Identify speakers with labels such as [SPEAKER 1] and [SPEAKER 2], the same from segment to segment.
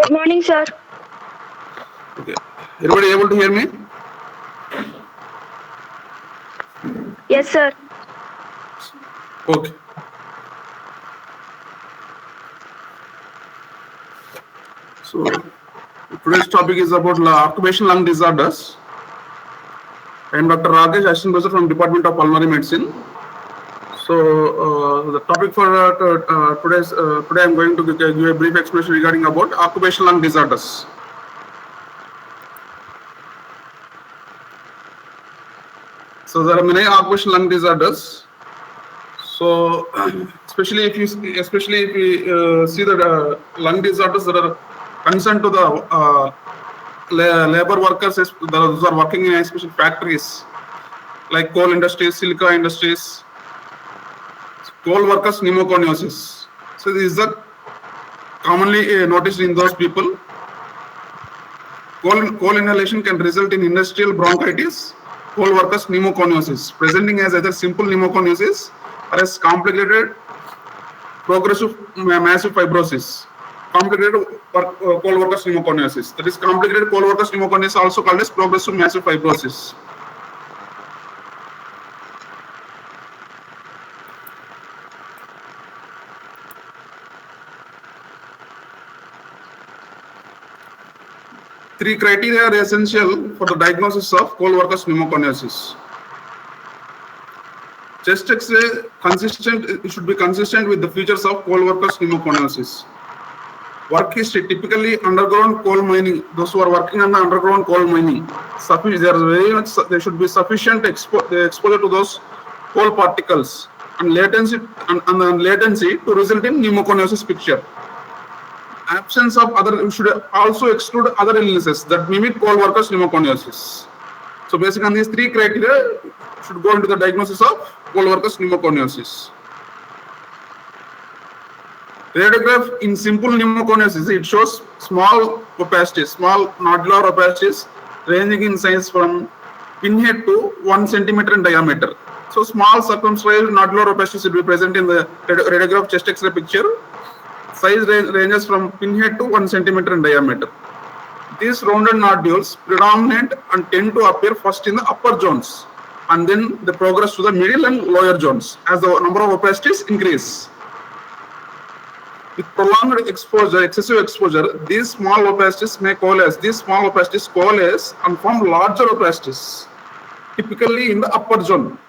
[SPEAKER 1] Good morning, sir.
[SPEAKER 2] Okay. Everybody able to hear me?
[SPEAKER 1] Yes, sir.
[SPEAKER 2] Okay. So today's topic is about occupational lung disorders. I am Dr. Rakesh, Assistant Professor from Department of Pulmonary Medicine. So the topic for today I am going to give a brief explanation regarding about occupational lung disorders. So there are many occupational lung disorders. So especially if you see the lung disorders that are concerned to the labor workers, those are working in especially factories like coal industries, silica industries, coal workers pneumoconiosis. So this is the commonly noticed in those people. Coal inhalation can result in industrial bronchitis, coal workers pneumoconiosis, presenting as either simple pneumoconiosis or as complicated progressive massive fibrosis. Complicated coal workers pneumoconiosis. That is complicated coal workers pneumoconiosis, also called as progressive massive fibrosis. Three criteria are essential for the diagnosis of coal workers pneumoconiosis. Chest X-ray it should be consistent with the features of coal workers pneumoconiosis. Work history, typically underground coal mining. Those who are working on the underground coal mining, there should be sufficient exposure to those coal particles and latency to result in pneumoconiosis picture. Absence of other should also exclude other illnesses that mimic coal workers pneumoconiosis. So based on these three criteria, should go into the diagnosis of coal workers pneumoconiosis. Radiograph in simple pneumoconiosis, it shows small opacities, small nodular opacities ranging in size from pinhead to 1 centimeter in diameter. So small circumscribed nodular opacities will be present in the radiograph chest X-ray picture. Size ranges from pinhead to 1 centimeter in diameter. These rounded nodules predominate and tend to appear first in the upper zones, and then they progress to the middle and lower zones as the number of opacities increase. With prolonged exposure, excessive exposure, these small opacities coalesce and form larger opacities, typically in the upper zone.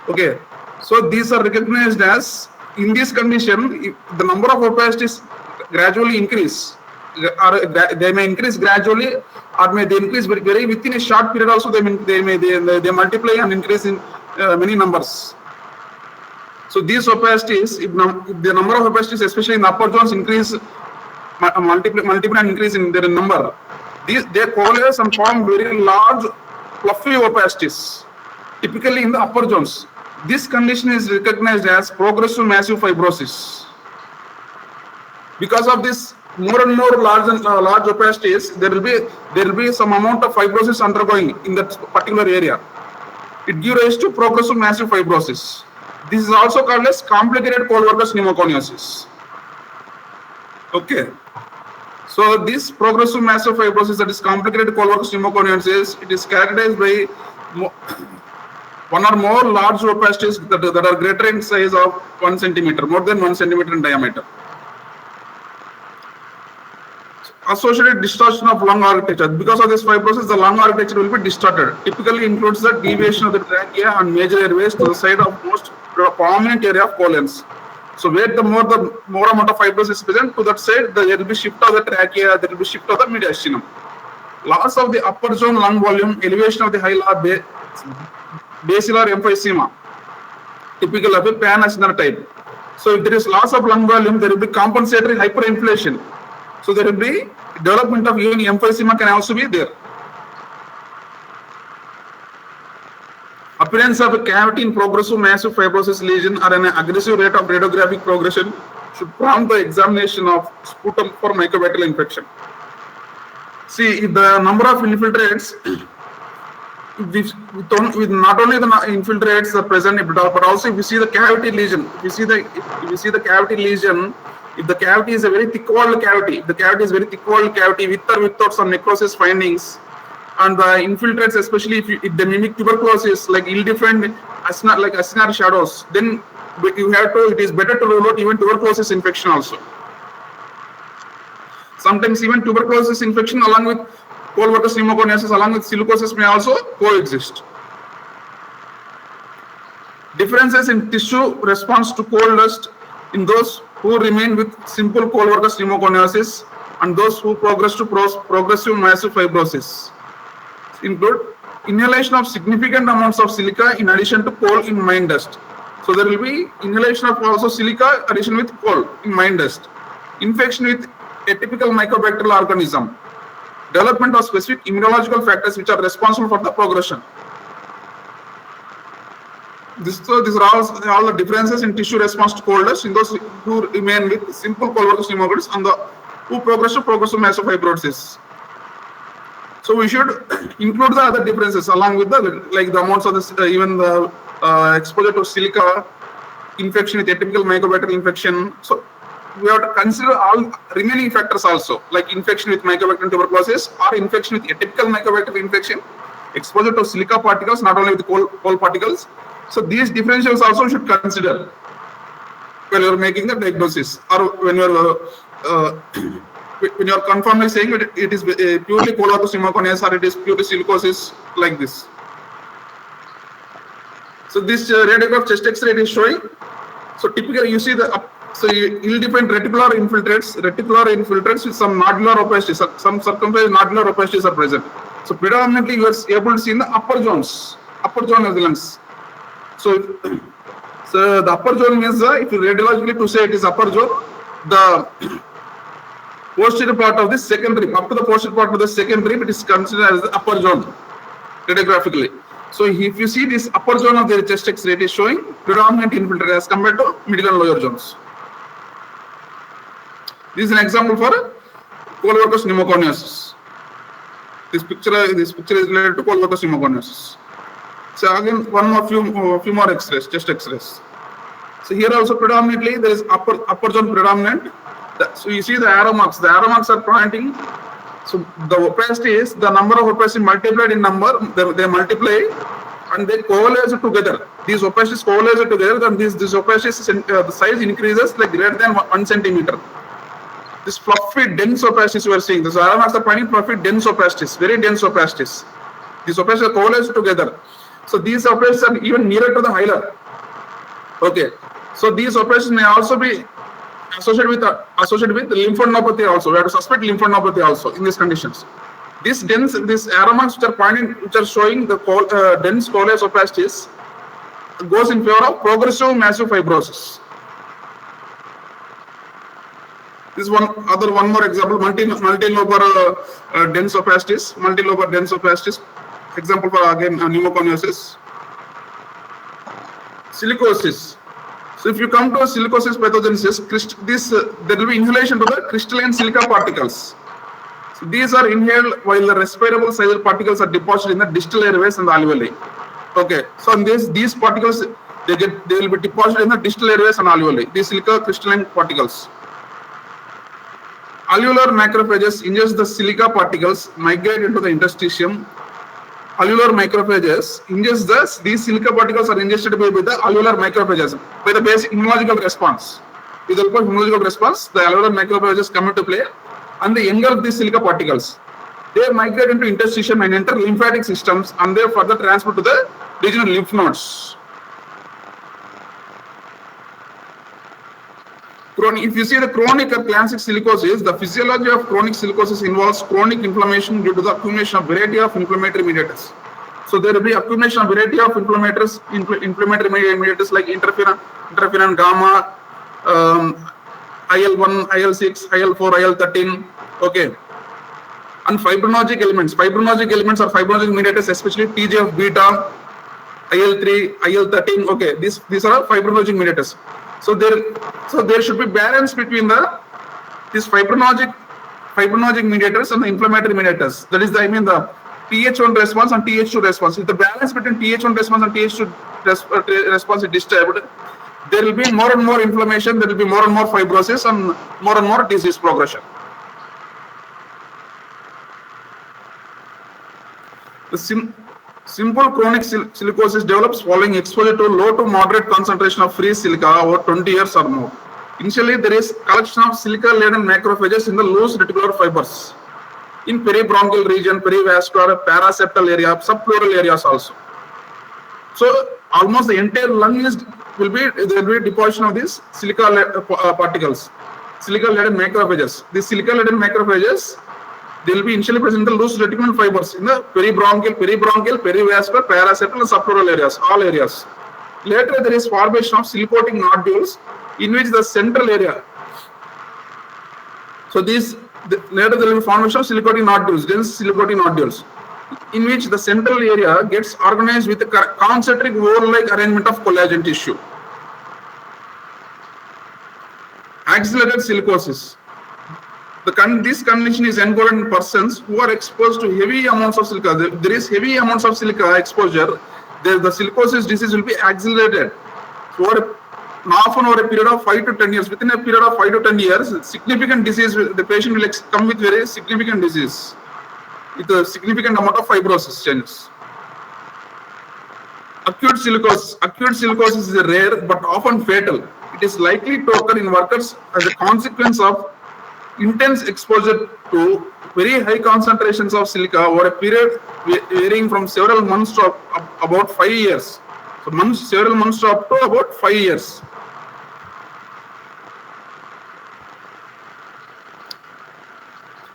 [SPEAKER 2] Okay, so these are recognized as, in this condition, if the number of opacities gradually increase, or they may increase gradually, or may they increase very within a short period. Also, they multiply and increase in many numbers. So these opacities, if the number of opacities, especially in the upper zones, increase, multiply and increase in their number, they coalesce and form very large, fluffy opacities, typically in the upper zones. This condition is recognized as progressive massive fibrosis. Because of this, more and more large opacities, there will be some amount of fibrosis undergoing in that particular area. It gives rise to progressive massive fibrosis. This is also called as complicated coal workers pneumoconiosis. Okay. So this progressive massive fibrosis, that is complicated coal workers pneumoconiosis, it is characterized by one or more large opacities that are greater in size of 1 centimeter, more than 1 centimeter in diameter. Associated distortion of lung architecture. Because of this fibrosis, the lung architecture will be distorted. Typically includes the deviation of the trachea and major airways to the side of most prominent area of colons. So where the more amount of fibrosis is present, to that side, there will be shift of the trachea, there will be shift of the mediastinum. Loss of the upper zone lung volume, elevation of the hilar basilar emphysema, typical of a pan-Asner type. So if there is loss of lung volume, there will be compensatory hyperinflation. So there will be development of even emphysema can also be there. Appearance of a cavity in progressive massive fibrosis lesion or an aggressive rate of radiographic progression should prompt the examination of sputum for mycobacterial infection. See, if the number of infiltrates, with not only the infiltrates are present, but also if you see the cavity lesion, if you see the cavity lesion, if the cavity is a very thick walled cavity, if the cavity is very thick walled cavity with or without some necrosis findings, and the infiltrates, especially if they mimic tuberculosis, like ill-defined like acinar shadows, then you have to, it is better to rule out even tuberculosis infection also. Sometimes even tuberculosis infection along with cold workers pneumoconiasis along with silicosis may also coexist. Differences in tissue response to cold dust in those who remain with simple cold workers pneumoconiasis and those who progress to progressive massive fibrosis include inhalation of significant amounts of silica in addition to coal in mine dust. So there will be inhalation of also silica addition with coal in mine dust. Infection with atypical mycobacterial organism. Development of specific immunological factors which are responsible for the progression. These are all the differences in tissue response to cold dust in those who remain with simple cold workers pneumoconiasis and the who progress to progressive massive fibrosis. So we should include the other differences along with the like the amounts of this even the exposure to silica, infection with atypical mycobacterial infection. So we have to consider all remaining factors also, like infection with mycobacterial tuberculosis or infection with atypical mycobacterial infection, exposure to silica particles, not only with coal particles. So these differentials also should consider when you are making the diagnosis or when you are confirmly saying it is purely cold workers pneumoconiasis or it is purely silicosis, like this. So this radiograph chest X-ray is showing. So typically you see the ill-defined reticular infiltrates with some nodular opacities, some circumferential nodular opacities are present. So predominantly you are able to see in the upper zone of the lungs. So the upper zone means if you radiologically to say it is upper zone, the posterior part of the second rib, up to the posterior part of the second rib, it is considered as the upper zone radiographically. So if you see this upper zone of the chest X-ray, it is showing predominant infiltrate as compared to middle and lower zones. This is an example for cold workers pneumoconiasis. This picture is related to cold workers pneumoconiasis. So again, few more X-rays, chest X-rays. So here also predominantly there is upper zone predominant. So you see the arrow marks. The arrow marks are pointing. So the opacity is the number of opacity multiplied in number. They multiply and they coalesce together. These opacities coalesce together. Then this opacity the size increases like greater than 1 centimeter. This fluffy dense opacities we are seeing. This arrow marks are pointing fluffy dense opacities, very dense opacities. These opacities coalesce together. So these opacities are even nearer to the hilar. Okay. So these opacities may also be associated with lymphadenopathy also. We have to suspect lymphadenopathy also in these conditions. These arrow marks which are pointing, which are showing the dense coalesced opacities goes in favor of progressive massive fibrosis. This one more example, multilobar dense opacities. Example for again pneumoconiosis. Silicosis. So if you come to silicosis pathogenesis, there will be inhalation to the crystalline silica particles. So these are inhaled while the respirable sized particles are deposited in the distal airways and the alveoli. Okay, so in these particles they will be deposited in the distal airways and alveoli. These silica crystalline particles. Alveolar macrophages ingest the silica particles, migrate into the interstitium. Alveolar macrophages ingest these silica particles are ingested by the alveolar macrophages by the basic immunological response. With the immunological response, the alveolar macrophages come into play and they engulf these silica particles. They migrate into interstitium and enter lymphatic systems and they further transfer to the regional lymph nodes. If you see the chronic or classic silicosis, the physiology of chronic silicosis involves chronic inflammation due to the accumulation of variety of inflammatory mediators. So there will be accumulation of variety of inflammatory mediators like interferon gamma, IL-1, IL-6, IL-4, IL-13. Okay, and fibrinogen elements. Fibrinogen elements are fibrinogen mediators, especially TGF beta, IL-3, IL-13. Okay, these are fibrinogen mediators. So there should be balance between these fibrinogen mediators and the inflammatory mediators. That is the TH1 response and TH2 response. If the balance between TH1 response and TH2 response is disturbed, there will be more and more inflammation, there will be more and more fibrosis and more disease progression. The simple chronic silicosis develops following exposure to low to moderate concentration of free silica over 20 years or more. Initially, there is collection of silica-laden macrophages in the loose reticular fibers in peribronchial region, perivascular, paraseptal area, subpleural areas also. So almost the entire lung will be deposition of these silica particles, silica-laden macrophages. These silica-laden macrophages, they will be initially present in the loose reticular fibers in the peribronchial, perivascular, paraseptal and subpleural areas, all areas. Later, there is formation of silicotic nodules in which the central area. So later there will be formation of silicotic nodules, dense silicotic nodules, in which the central area gets organized with a concentric whorl-like arrangement of collagen tissue. Accelerated silicosis. This condition is encountered in persons who are exposed to heavy amounts of silica. There is heavy amounts of silica exposure. The silicosis disease will be accelerated. Often over a period of 5 to 10 years. Within a period of 5 to 10 years, significant disease, the patient will come with very significant disease, with a significant amount of fibrosis changes. Acute silicosis is rare but often fatal. It is likely to occur in workers as a consequence of intense exposure to very high concentrations of silica over a period varying from several months to about 5 years. So several months to up to about 5 years.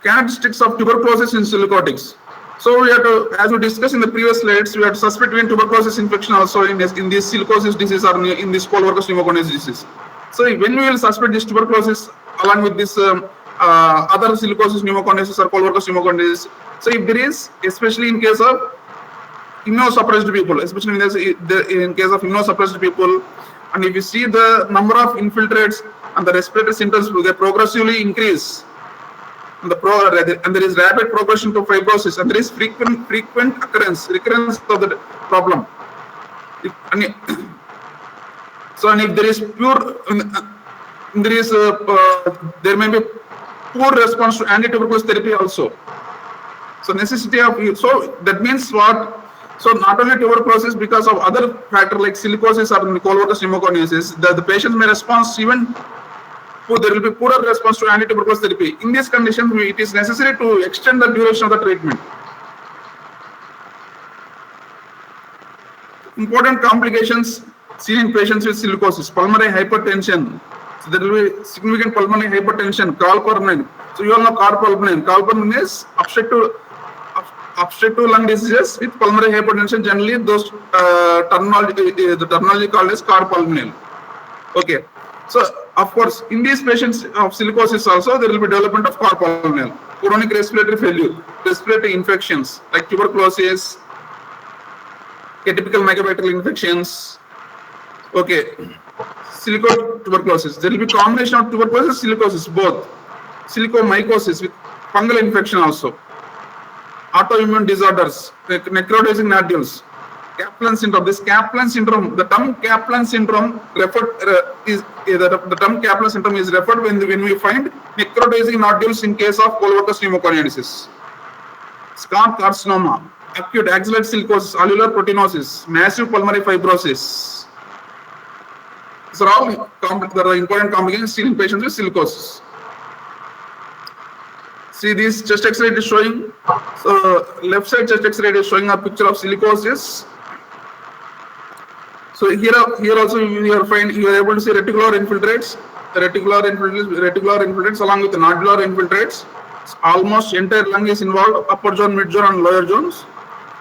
[SPEAKER 2] Characteristics of tuberculosis in silicotics. So we have to, as we discussed in the previous slides, we have to suspect tuberculosis infection also in this silicosis disease or in this Coloworkers pneumoconiosis disease. So when we will suspect this tuberculosis along with this other silicosis pneumoconiosis or Coloworkers pneumoconiosis. So if there is, especially in case of immunosuppressed people, especially in case of immunosuppressed people, and if you see the number of infiltrates and the respiratory symptoms, they progressively increase. And there is rapid progression to fibrosis, and there is frequent recurrence of the problem. And if there is there may be poor response to anti-tuberculosis therapy also. So that means what? So not only tuberculosis, because of other factors like silicosis or Coloworkers pneumoconiosis, the patient may respond even. There will be poorer response to anti-tuberculosis therapy. In this condition, it is necessary to extend the duration of the treatment. Important complications seen in patients with silicosis: pulmonary hypertension. So there will be significant pulmonary hypertension, callpulmonary. So you all know callpulmonary. Callpulmonary is obstructive lung diseases with pulmonary hypertension. Generally, those the terminology called as callpulmonary. Okay. So, of course, in these patients of silicosis also, there will be development of callpulmonary, chronic respiratory failure, respiratory infections like tuberculosis, atypical mycobacterial infections. Okay, silicotuberculosis. There will be combination of tuberculosis, silicosis, both. Silicomycosis with fungal infection also. Autoimmune disorders, like necrotizing nodules. Kaplan syndrome. This Kaplan syndrome, the term Kaplan syndrome is referred when we find necrotizing nodules in case of Coloworkers pneumoconiosis. Scalp carcinoma, acute axillary silicosis, alveolar proteinosis, massive pulmonary fibrosis. These are all important complications seen in patients with silicosis. See, this chest X-ray is showing. So left side chest X-ray is showing a picture of silicosis. So here also you are able to see reticular infiltrates, along with the nodular infiltrates. Almost entire lung is involved, upper zone, mid zone, and lower zones.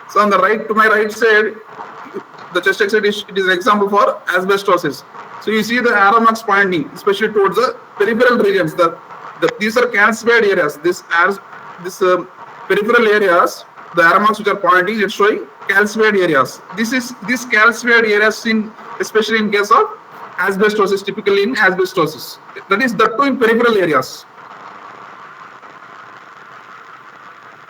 [SPEAKER 2] So on the right, to my right side, the chest X-ray it is an example for asbestosis. So you see the arrow marks pointing, especially towards the peripheral regions. These are calcified areas. Peripheral areas, the arrow marks which are pointing, it's showing calcified areas. These calcified areas seen especially in case of asbestosis, typically in asbestosis. That is the two in peripheral areas.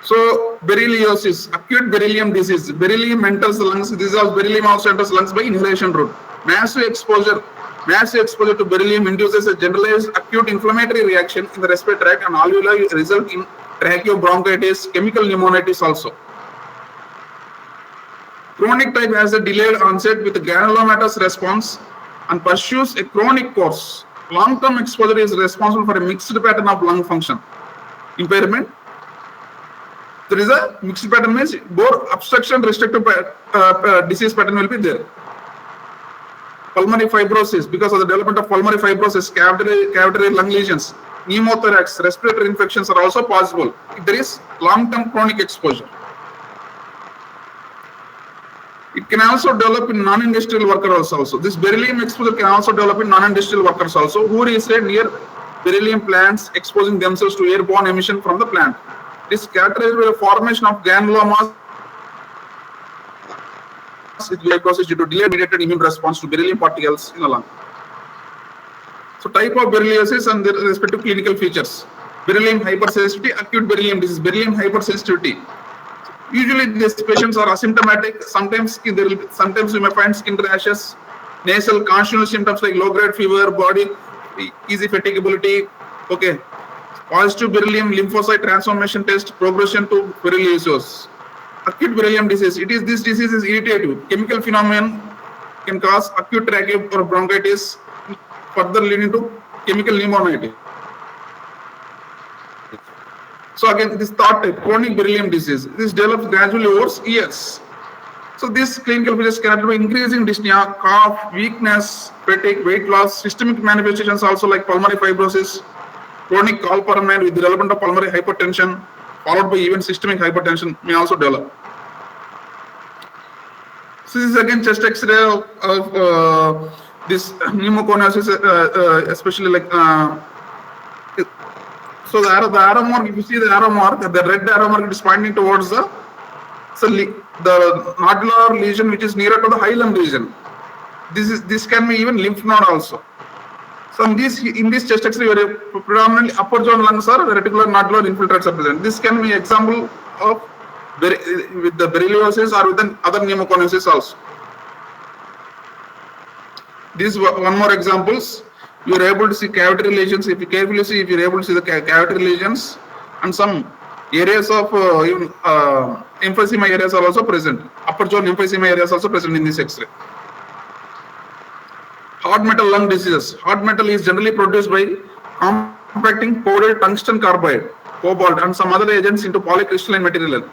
[SPEAKER 2] So berylliosis, acute beryllium disease. Beryllium enters the lungs. This is how beryllium also enters lungs by inhalation route. Massive exposure Massive exposure to beryllium induces a generalized acute inflammatory reaction in the respiratory tract and alveoli result in tracheobronchitis, chemical pneumonitis also. Chronic type has a delayed onset with a granulomatous response and pursues a chronic course. Long-term exposure is responsible for a mixed pattern of lung function impairment. There is a mixed pattern, means both obstruction restrictive disease pattern will be there. Pulmonary fibrosis, because of the development of pulmonary fibrosis, cavitary lung lesions, pneumothorax, respiratory infections are also possible if there is long-term chronic exposure. It can also develop in non-industrial workers also. This beryllium exposure can also develop in non-industrial workers also who reside near beryllium plants, exposing themselves to airborne emission from the plant. This is characterized by the formation of granulomas glycosis due to delayed mediated immune response to beryllium particles in the lung. So type of berylliosis and their respective clinical features. Beryllium hypersensitivity, acute beryllium disease, beryllium hypersensitivity. Usually these patients are asymptomatic. Sometimes you may find skin rashes, nasal constitutional symptoms like low-grade fever, body easy fatigability. Okay, positive beryllium lymphocyte transformation test, progression to berylliosis. Acute beryllium disease. This disease is irritative. Chemical phenomenon can cause acute tracheobronchitis, further leading to chemical pneumonitis. So again, this third type, chronic beryllium disease. This develops gradually over years. So this clinical features characterized by increasing dyspnea, cough, weakness, fatigue, weight loss, systemic manifestations also like pulmonary fibrosis, chronic colitis with the development of pulmonary hypertension, followed by even systemic hypertension may also develop. So this is again chest X-ray of this pneumoconiosis, especially like. So the arrow mark, if you see the arrow mark, the red arrow mark is pointing towards the nodular lesion which is nearer to the hilum region. This can be even lymph node also. So in this chest X-ray, predominantly upper zone lungs are reticular nodular infiltrates are present. This can be example of with the berylliosis or with the other pneumoconiosis also. This one more examples. You are able to see cavity lesions. If you carefully see, if you are able to see the cavity lesions and some areas of emphysema areas are also present. Upper zone emphysema areas also present in this X-ray. Hard metal lung diseases. Hard metal is generally produced by compacting powdered tungsten carbide, cobalt, and some other agents into polycrystalline material.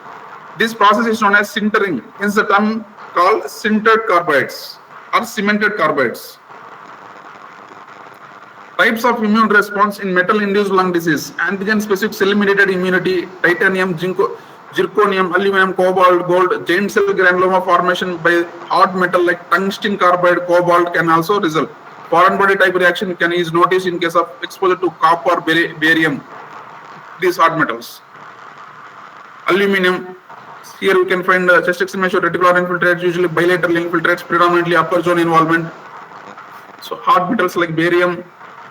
[SPEAKER 2] This process is known as sintering. Hence the term called sintered carbides or cemented carbides. Types of immune response in metal-induced lung disease: antigen-specific cell-mediated immunity, titanium, zirconium, aluminum, cobalt, gold, giant cell granuloma formation by hard metal like tungsten carbide, cobalt can also result. Foreign body type reaction is noticed in case of exposure to copper, barium, these hard metals. Aluminum, here we can find chest X-ray show reticular infiltrates, usually bilateral infiltrates, predominantly upper zone involvement. So hard metals like barium,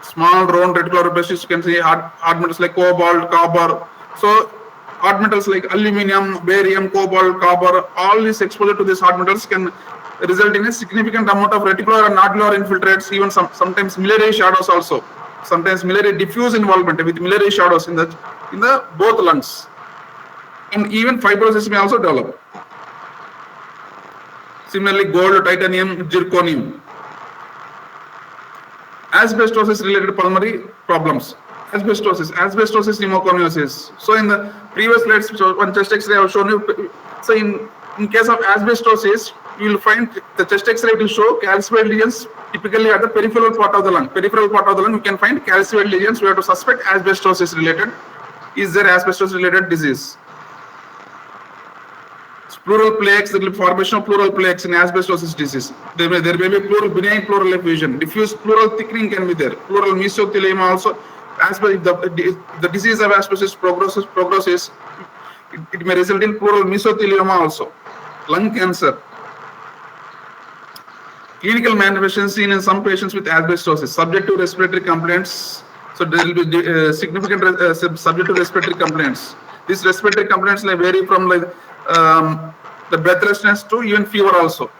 [SPEAKER 2] small round reticular bases, you can see hard metals like cobalt, copper. So hard metals like aluminum, barium, cobalt, copper, all this exposure to these hard metals can result in a significant amount of reticular and nodular infiltrates, even sometimes miliary shadows also. Sometimes miliary diffuse involvement with miliary shadows in the both lungs. And even fibrosis may also develop. Similarly, gold, titanium, zirconium. Asbestosis related pulmonary problems. Asbestosis pneumoconiosis. So in the previous slides, one chest X-ray I have shown you. So in case of asbestosis, you will find the chest X-ray will show calcified lesions typically at the peripheral part of the lung. Peripheral part of the lung, you can find calcified lesions. We have to suspect asbestosis related. Is there asbestos related disease? Pleural plaques, the formation of pleural plaques in asbestosis disease. There may be benign pleural effusion. Diffuse pleural thickening can be there. Pleural mesothelioma also. As the disease of asbestos progresses, it may result in pleural mesothelioma also. Lung cancer. Clinical manifestations seen in some patients with asbestosis. Subjective respiratory complaints. So there will be significant subjective respiratory complaints. These respiratory complaints may vary from like the breathlessness to even fever also,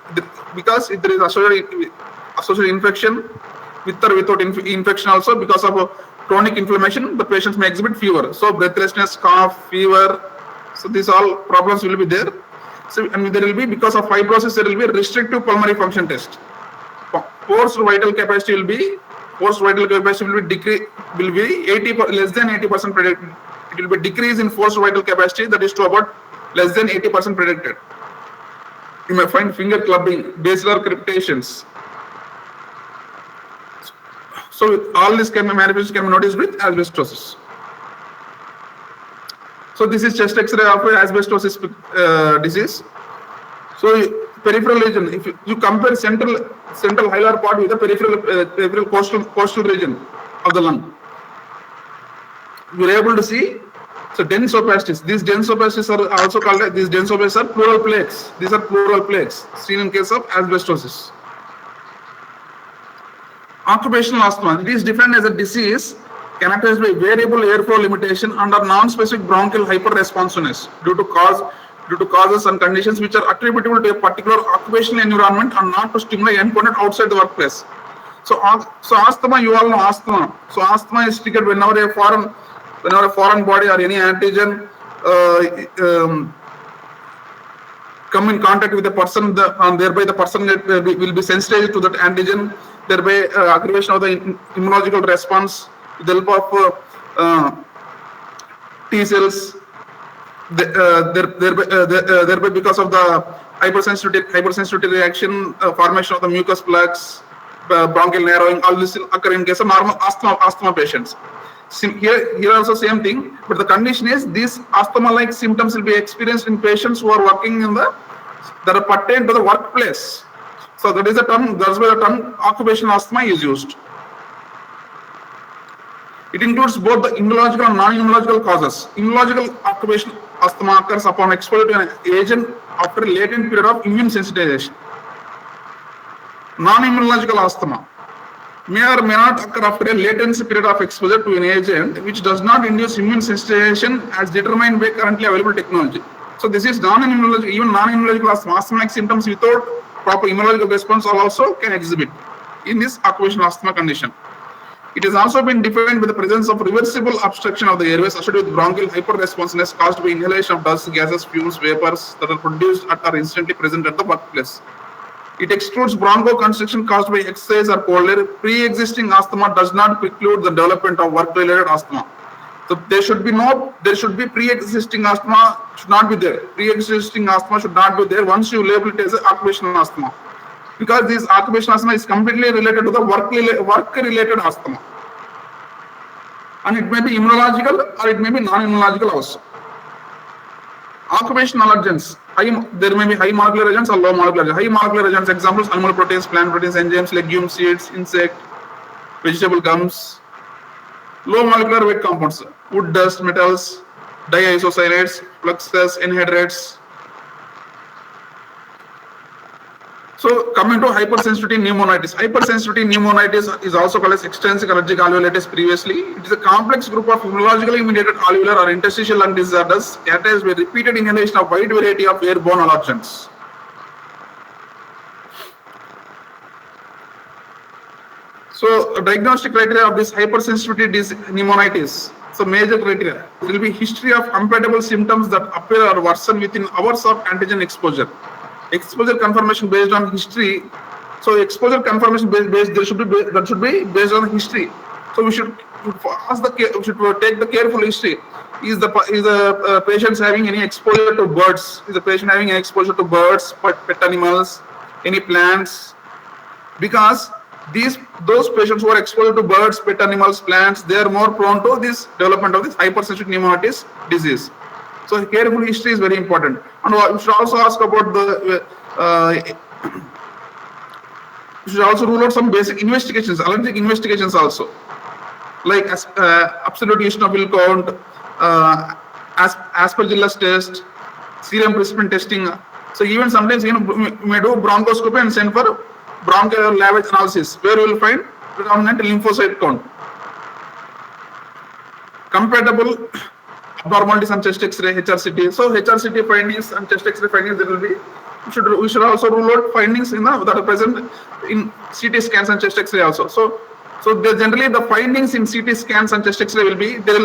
[SPEAKER 2] because if there is associated infection, with or without infection also. Because of chronic inflammation, the patients may exhibit fever. So breathlessness, cough, fever. So these all problems will be there. So and there will be, because of fibrosis, there will be a restrictive pulmonary function test. Forced vital capacity will be decrease, will be 80 less than 80% predicted. It will be decrease in forced vital capacity, that is to about less than 80% predicted. You may find finger clubbing, basilar crepitations. So all these manifestations can be noticed with asbestosis. So this is chest X-ray of asbestosis disease. So peripheral region, if you compare central hilar part with the peripheral coastal region of the lung, we are able to see dense opacities. These dense opacities are also called, these dense opacities are pleural plaques. These are pleural plaques seen in case of asbestosis. Occupational asthma. It is defined as a disease characterized by variable airflow limitation under non-specific bronchial hyperresponsiveness due to causes and conditions which are attributable to a particular occupational environment and not to stimuli encountered outside the workplace. So asthma, you all know asthma. So asthma is triggered whenever a foreign body or any antigen come in contact with a person, and thereby the person will be sensitive to that antigen, thereby aggravation of the immunological response with the help of T cells. Thereby, because of the hypersensitivity reaction, formation of the mucus plugs, bronchial narrowing, all this will occur in case of normal asthma patients. Here also same thing, but the condition is these asthma-like symptoms will be experienced in patients who are working in that are pertain to the workplace. So that is the term. That's why the term occupational asthma is used. It includes both the immunological and non-immunological causes. Immunological occupational asthma occurs upon exposure to an agent after a latent period of immune sensitization. Non-immunological asthma may or may not occur after a latency period of exposure to an agent which does not induce immune sensitization as determined by currently available technology. So this is non-immunological. Even non-immunological asthma-like symptoms without proper immunological response also can exhibit in this occupational asthma condition. It has also been defined by the presence of reversible obstruction of the airways associated with bronchial hyperresponsiveness caused by inhalation of dust, gases, fumes, vapors that are produced at or instantly present at the workplace. It excludes bronchoconstriction caused by exercise or cold air. Pre-existing asthma does not preclude the development of work-related asthma. So there should be pre-existing asthma should not be there. Pre-existing asthma should not be there once you label it as occupational asthma. Because this occupational asthma is completely related to the work-related asthma. And it may be immunological or it may be non-immunological also. Occupational allergens. There may be high molecular agents or low molecular agents. High molecular agents, examples, animal proteins, plant proteins, enzymes, legumes, seeds, insect, vegetable gums. Low molecular weight compounds, wood dust, metals, diisocyanates, fluxes, anhydrides. So coming to hypersensitivity pneumonitis. Hypersensitivity pneumonitis is also called as extrinsic allergic alveolitis previously. It is a complex group of immunologically mediated alveolar or interstitial lung disorders characterized by repeated inhalation of wide variety of airborne allergens. So diagnostic criteria of this hypersensitivity pneumonitis. So major criteria. There will be history of compatible symptoms that appear or worsen within hours of antigen exposure. Exposure confirmation based on history. So exposure confirmation based that should be based on history. So we should take the careful history. Is the patient having any exposure to birds? Is the patient having any exposure to birds, pet animals, any plants? Because those patients who are exposed to birds, pet animals, plants, they are more prone to this development of this hypersensitive pneumonitis disease. So careful history is very important. And we should also ask about we should also rule out some basic investigations, allergic investigations also, like absolute eosinophil count, aspergillus test, serum precipitin testing. So even sometimes we may do bronchoscopy and send for bronchial lavage analysis, where we will find predominant lymphocyte count. Compatible abnormalities on chest X-ray, HRCT. So HRCT findings and chest X-ray findings, there will be. We should also rule out findings that are present in CT scans and chest X-ray also. So So generally the findings in CT scans and chest X-ray will be there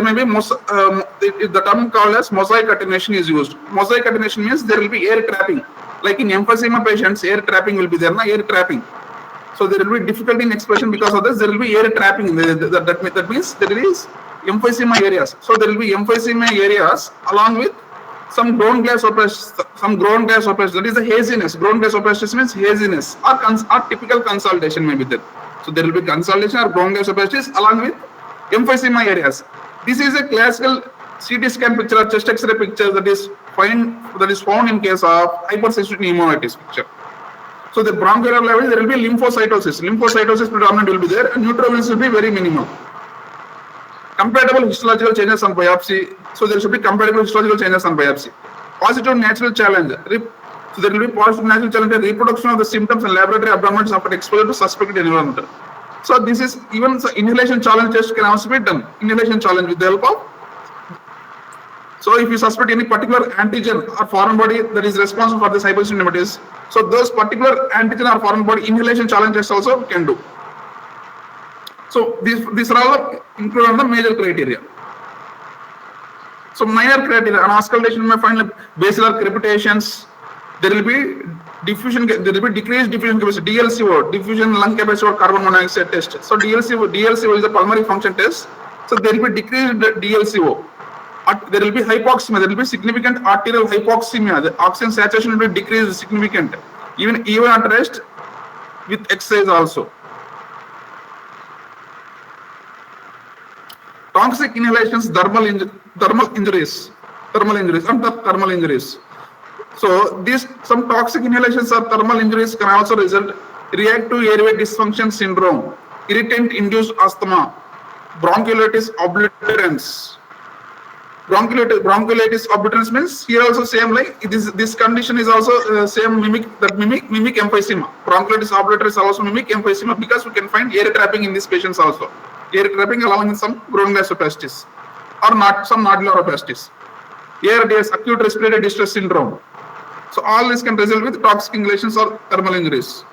[SPEAKER 2] may be the term called as mosaic attenuation is used. Mosaic attenuation means there will be air trapping. Like in emphysema patients, air trapping will be there, air trapping. So there will be difficulty in expression because of this. There will be air trapping. That means there is emphysema areas. So there will be emphysema areas along with some ground glass opacities. That is the haziness. Ground glass opacities means haziness or typical consolidation may be there. So there will be consolidation or ground glass opacities along with emphysema areas. This is a classical CT scan picture or chest X-ray picture that is found in case of hypersensitivity pneumonitis picture. So the bronchoalveolar level, there will be lymphocytosis. Lymphocytosis predominant will be there, and neutrophils will be very minimal. Compatible histological changes on biopsy. So there should be compatible histological changes on biopsy. Positive natural challenge. So there will be positive natural challenge in reproduction of the symptoms and laboratory abnormalities after exposure to suspected environment. So this is even the inhalation challenge test can also be done. Inhalation challenge with the help of. So if you suspect any particular antigen or foreign body that is responsible for this hypersensitivity pneumonitis, so those particular antigen or foreign body inhalation challenge tests also can do. So these are all included on the major criteria. So minor criteria, on auscultation may find basilar crepitations. There will be diffusion. There will be decreased diffusion capacity, DLCO, diffusion lung capacity or carbon monoxide test. So DLCO is the pulmonary function test. So there will be decreased DLCO. There will be hypoxemia. There will be significant arterial hypoxemia. The oxygen saturation will be decreased significant, even at rest with exercise also. Toxic inhalations, thermal injuries. So some toxic inhalations or thermal injuries can also result reactive airway dysfunction syndrome, irritant-induced asthma, bronchiolitis obliterans. Bronchiolitis obliterans means here also same like this condition is also same mimic emphysema. Bronchiolitis obliterans also mimic emphysema because we can find air trapping in these patients also. Air trapping along with some ground glass opacities or not some nodular opacities. ARDS, acute respiratory distress syndrome. So all this can result with toxic inhalations or thermal injuries.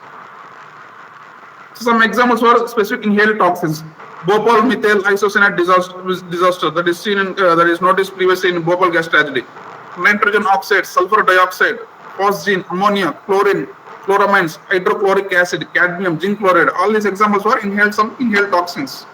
[SPEAKER 2] So some examples for specific inhaled toxins. Bhopal methyl isocyanate disaster that is seen in, that is noticed previously in Bhopal gas tragedy. Nitrogen oxide, sulfur dioxide, phosgene, ammonia, chlorine, chloramines, hydrochloric acid, cadmium, zinc chloride. All these examples for inhaled toxins.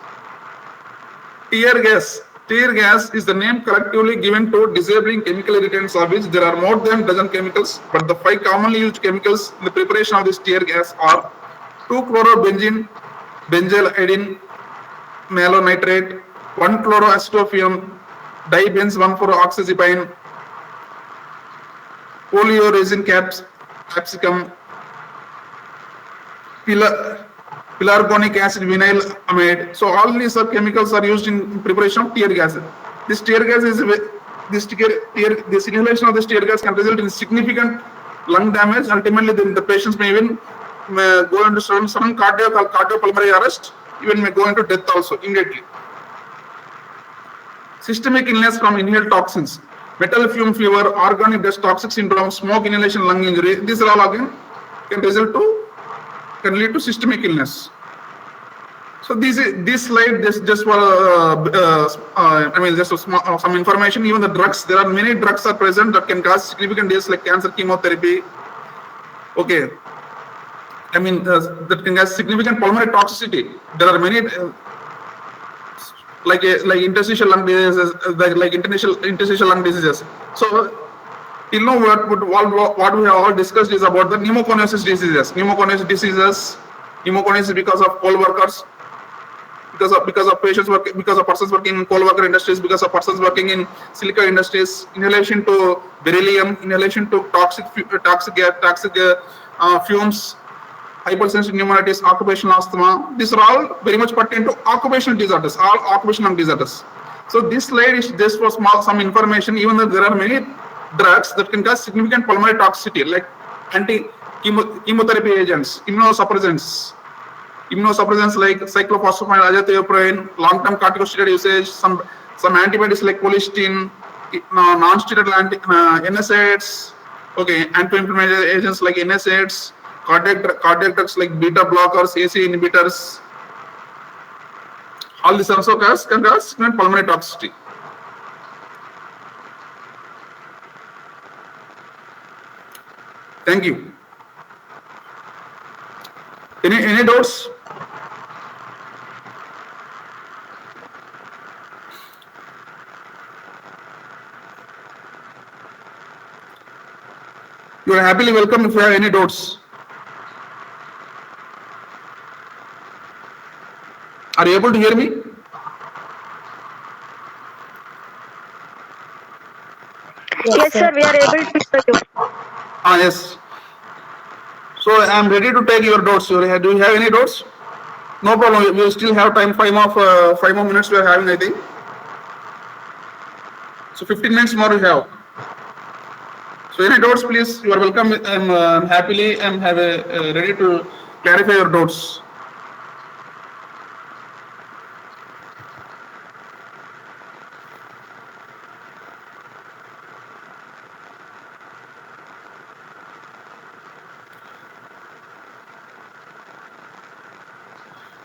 [SPEAKER 2] Tear gas. Tear gas is the name collectively given to disabling chemical irritants, of which there are more than a dozen chemicals, but the 5 commonly used chemicals in the preparation of this tear gas are 2-chlorobenzene, benzyl iodine, malonitrate, 1-chloroacetophenone, dibenz 1,4-oxazepine, polyoresin capsicum, pelargonic acid vinyl amide. So all these chemicals are used in preparation of tear gas. This tear gas is this inhalation of this tear gas can result in significant lung damage. Ultimately, the patients may even go into sudden cardiopulmonary arrest. Even may go into death also immediately. Systemic illness from inhaled toxins, metal fume fever, organic dust toxic syndrome, smoke inhalation lung injury. These are all again can lead to systemic illness. So this slide just for some information. Even the drugs, there are many drugs are present that can cause significant disease like cancer, chemotherapy. Okay. That can cause significant pulmonary toxicity. There are many like interstitial lung diseases, like interstitial lung diseases. So till now, what we have all discussed is about the pneumoconiosis diseases. Pneumoconiosis because of coal workers, because of patients working, because of persons working in coal worker industries, because of persons working in silica industries, inhalation to beryllium, inhalation to toxic fumes, hypersensitive pneumonitis, occupational asthma. These are all very much pertain to occupational disorders, all occupational lung disorders. So this slide is just for some information. Even though there are many drugs that can cause significant pulmonary toxicity, like anti-chemotherapy agents, immunosuppressants like cyclophosphamide, azathioprine, long-term corticosteroid usage, some antibiotics like colistin, non-steroidal NSAIDs, okay, anti-inflammatory agents like NSAIDs, cardiac drugs like beta blockers, AC inhibitors. All these also can cause pulmonary toxicity. Thank you. Any doubts? You are happily welcome if you have any doubts. Are you able to hear me?
[SPEAKER 1] Yes, sir. We are able to hear you.
[SPEAKER 2] Yes. So I am ready to take your doubts. Do you have any doubts? No problem. We still have time. 5 more minutes we are having, I think. So 15 minutes more we have. So any doubts, please. You are welcome. I'm happily and ready to clarify your doubts.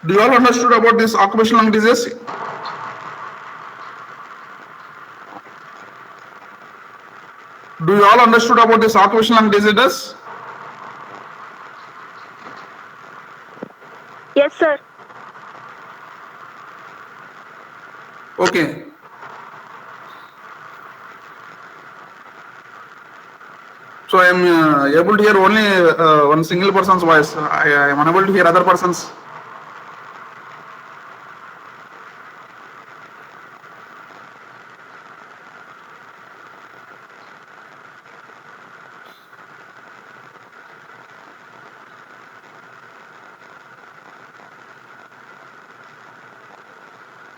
[SPEAKER 2] Do you all understood about this occupational lung disease? Do you all understood about this occupational lung diseases?
[SPEAKER 1] Yes, sir.
[SPEAKER 2] Okay. So I am able to hear only one single person's voice. I am unable to hear other persons.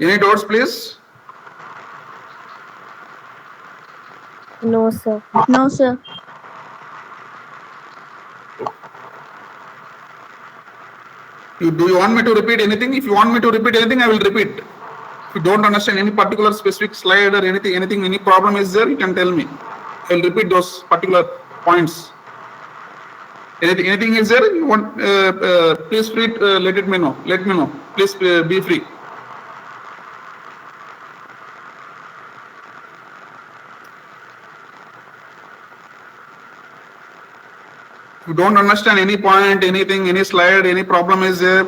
[SPEAKER 2] Any doubts, please?
[SPEAKER 3] No, sir.
[SPEAKER 1] No, sir.
[SPEAKER 2] Do you want me to repeat anything? If you want me to repeat anything, I will repeat. If you don't understand any particular specific slide or anything, any problem is there, you can tell me. I will repeat those particular points. Anything is there? You want? Please free. Let me know. Let me know. Please be free. If you don't understand any point, anything, any slide, any problem is there,